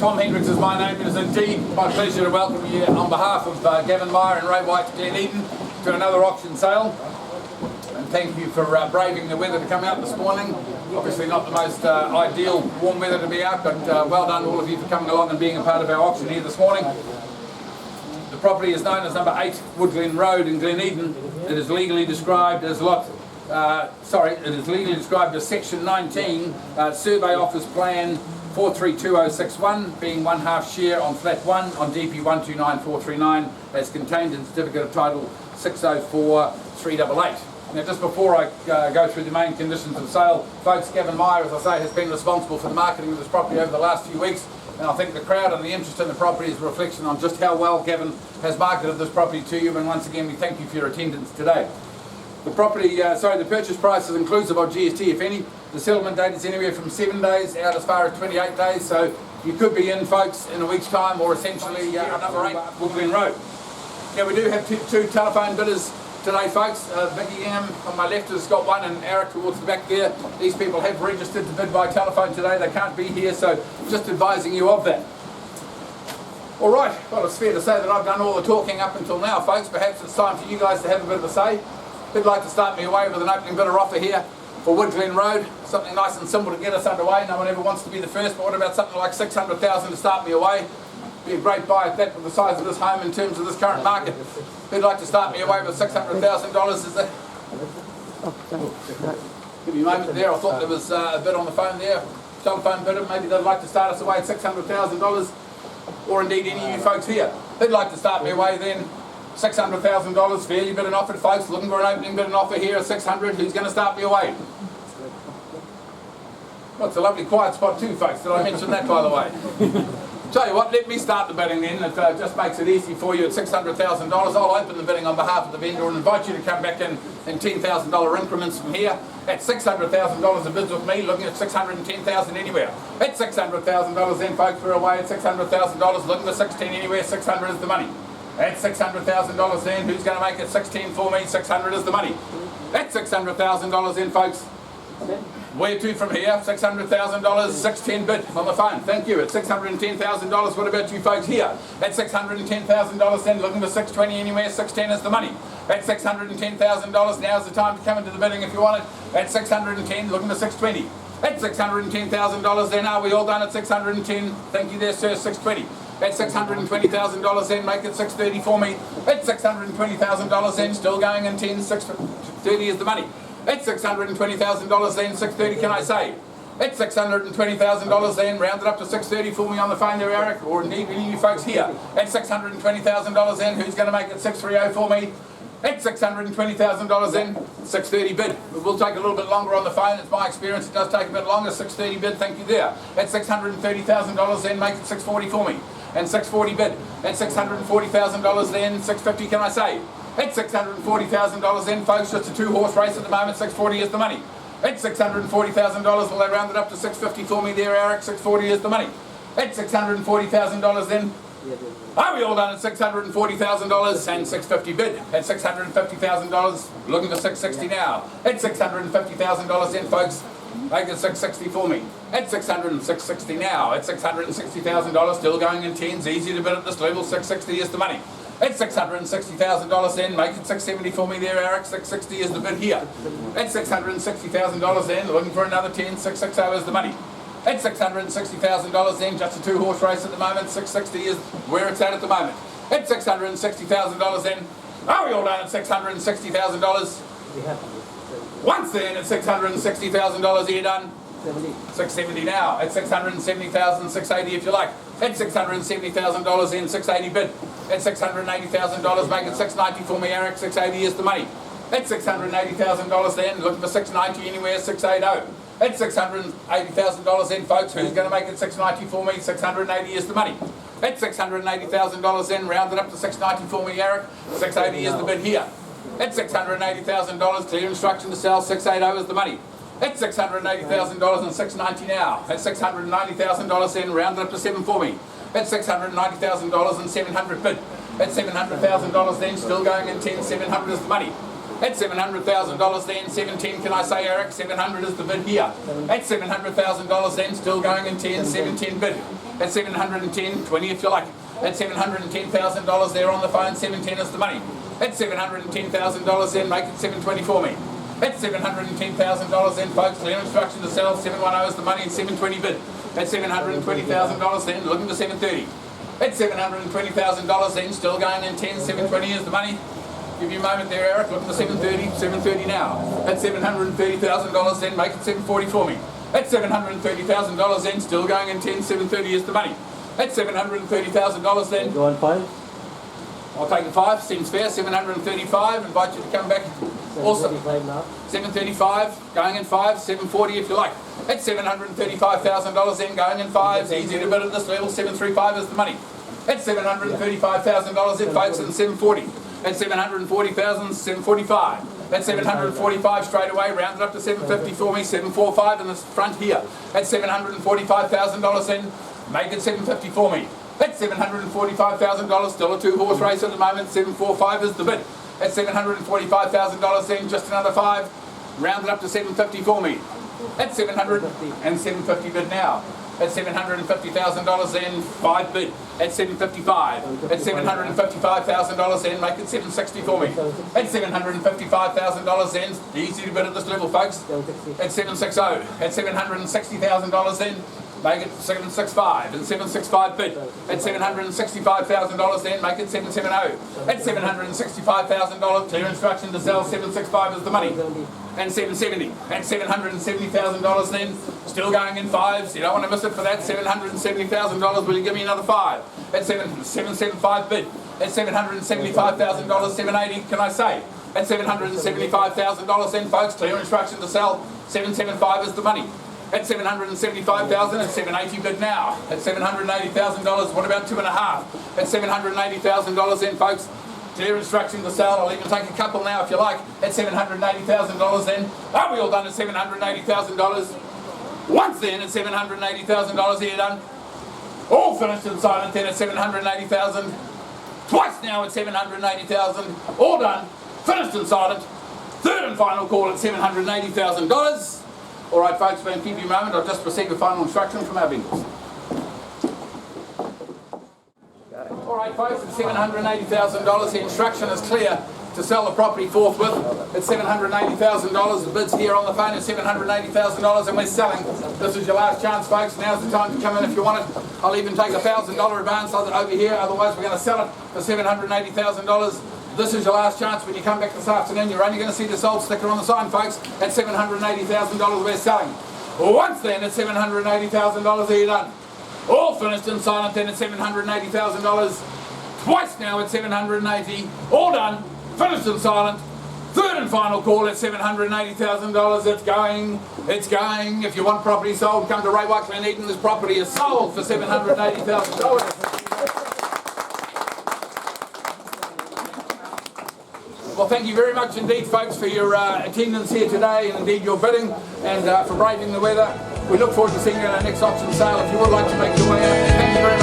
Tom Hendricks is my name. It is indeed my pleasure to welcome you on behalf of Gavin Meyer and Ray White to Glen Eden to another auction sale. And thank you for braving the weather to come out this morning. Obviously not the most ideal warm weather to be out, but well done all of you for coming along and being a part of our auction here this morning. The property is known as number 8 Woodglen Road in Glen Eden. It is legally described as Section 19, Survey Office Plan 432061, being 1/2 share on flat 1 on DP 129439, as contained in Certificate of Title 604388. Now, just before I go through the main conditions of sale, folks, Gavin Meyer, as I say, has been responsible for the marketing of this property over the last few weeks, and I think the crowd and the interest in the property is a reflection on just how well Gavin has marketed this property to you, and once again we thank you for your attendance today. The the purchase price is inclusive of GST, if any. The settlement date is anywhere from 7 days out as far as 28 days, so you could be in, folks, in a week's time, or essentially number 8 Woodglen Road. Now, we do have two telephone bidders today, folks. Vicky Ingham on my left has got one, and Eric towards the back there. These people have registered to bid by telephone today. They can't be here, so just advising you of that. All right, well, it's fair to say that I've done all the talking up until now, folks. Perhaps it's time for you guys to have a bit of a say. I'd like to start me away with an opening bidder offer here for Woodglen Road. Something nice and simple to get us underway. No one ever wants to be the first, but what about something like 600,000 to start me away? Be a great buy at that with the size of this home in terms of this current market. Who'd like to start me away with $600,000? Is there? Give me a moment there. I thought there was a bid on the phone there. Telephone bidder. Maybe they'd like to start us away at $600,000, or indeed any of you folks here. Who'd like to start me away then? $600,000, fairly bid and offered, folks. Looking for an opening bid and offer here at 600. Who's going to start me away? Well, it's a lovely quiet spot too, folks. Did I mention that, by the way? Tell you what, let me start the bidding then. It just makes it easy for you at $600,000. I'll open the bidding on behalf of the vendor and invite you to come back in $10,000 increments from here. At $600,000 a bid with me, looking at $610,000 anywhere. At $600,000 then, folks, we're away at $600,000, looking for 16 anywhere. 600 is the money. At $600,000 then, who's going to make it 16 for me? 600 is the money. At $600,000 then, folks, where to from here? $600,000, 610 bid on the phone. Thank you. At $610,000, what about you folks here? At $610,000 then, looking for 620 anywhere. 610 is the money. At $610,000, now's the time to come into the bidding if you want it. At $610, looking for 620. At $610,000 then, are we all done at 610? Thank you there, sir. 620. At $620,000 then, make it 630 for me. At $620,000 then, still going in 10, 630 is the money. At $620,000 then, 630 can I say? At $620,000 then, round it up to 630 for me on the phone there, Eric, or indeed any of you folks here. At $620,000 then, who's going to make it 630 for me? At $620,000 then, 630 bid. It will take a little bit longer on the phone. It's my experience, it does take a bit longer. 630 bid, thank you there. At $630,000 then, make it 640 for me. And 640 bid. At $640,000 then, 650 can I say? At $640,000 then, folks, just a 2-horse race at the moment. 640 is the money. At $640,000, will they round it up to 650 for me there, Eric? 640 is the money. At $640,000 then, are we all done at $640,000 and 650 bid? At $650,000, looking for 660 now. At $650,000 then, folks, make it 660 for me. At 660 now. At $660,000, still going in 10s, easy to bid at this level. 660 is the money. At $660,000 then, make it 670 for me there, Eric. 660 is the bid here. At $660,000 then, looking for another 10, 660 is the money. At $660,000 then, just a 2-horse race at the moment. 660 is where it's at the moment. At $660,000 then, are we all done at $660,000? Once then at $660,000, are you done? 670 now. At $670,000, 680 if you like. At $670,000 then, 680 bid. At $680,000, make it 690 for me, Eric. 680 is the money. At $680,000 then, looking for 690 anywhere. 680. At $680,000 then, folks, who's going to make it 690 for me? 680 is the money. At $680,000 then, round it up to 690 for me, Eric. 680 is the bid here. At $680,000, clear instruction to sell. 680 is the money. At $680,000 and 690 now. At $690,000 then, round it up to 7 for me. At $690,000 and 700 bid. At $700,000 then, still going in 10, 700 is the money. At $700,000 then, 710 can I say, Eric? 700 is the bid here. At $700,000 then, still going in 10, 710 bid. At 710, 20 if you like. At $710,000 there on the phone, 710 is the money. At $710,000 then, make it 720 for me. At $710,000 then, folks, clear instruction to sell, 710 is the money and 720 bid. At $720,000 then, looking for 730. At $720,000 then, still going in 10, 720 is the money. Give you a moment there, Eric, looking for 730, 730 now. At $730,000 then, make it 740 for me. At $730,000 then, still going in 10, 730 is the money. At $730,000 then. Go on 5. I'll take a 5, seems fair. 735, invite you to come back. Also, 735, going in 5, 740 if you like. At $735,000 then, going in 5, easy to bid at this level, 735 is the money. At $735,000 then, folks, and 740. At $740,000, 745. At 745 straight away, round it up to 750 for me, 745 in the front here. At $745,000 then, make it 750 for me. At $745,000, still a 2-horse race at the moment, 745 is the bid. At $745,000 then, just another 5, round it up to 750 for me. At 700 and 750 bid now. At $750,000 then, 5 bid. At 755. At $755,000 then, make it 760 for me. At $755,000 then, easy to bid at this level, folks. At 760. At $760,000 then, make it 765 and 765 bid. At $765,000 then, make it 770. At $765,000, clear instruction to sell, 765 is the money. And 770. At $770,000 then, still going in 5s. You don't want to miss it for that. $770,000, will you give me another 5? At 775 bid. At $775,000, 780 can I say? At $775,000 then, folks, clear instruction to sell, 775 is the money. At $775,000 and 780 bid now. At $780,000, what about 2.5? At $780,000 then, folks, clear instruction to sell. I'll even take a couple now if you like. At $780,000 then. Are we all done at $780,000? Once then at $780,000, are you done? All finished and silent then at $780,000. Twice now at $780,000. All done, finished and silent. Third and final call at $780,000. All right, folks, keep you a moment. I've just received a final instruction from our vendors. All right, folks, at $780,000, the instruction is clear to sell the property forthwith. At $780,000, the bid's here on the phone at $780,000, and we're selling. This is your last chance, folks. Now's the time to come in if you want it. I'll even take a $1,000 advance over here. Otherwise, we're going to sell it for $780,000. This is your last chance. When you come back this afternoon, you're only going to see the sold sticker on the sign, folks. At $780,000, we're selling. Once then, at $780,000, are you done? All finished and silent then at $780,000. Twice now at $780,000. All done, finished and silent. Third and final call at $780,000. It's going, it's going. If you want property sold, come to Ray Woodglen Eden. This property is sold for $780,000. Well, thank you very much indeed, folks, for your attendance here today and indeed your bidding and for braving the weather. We look forward to seeing you at our next auction sale. If you would like to make your way out, thank you very much.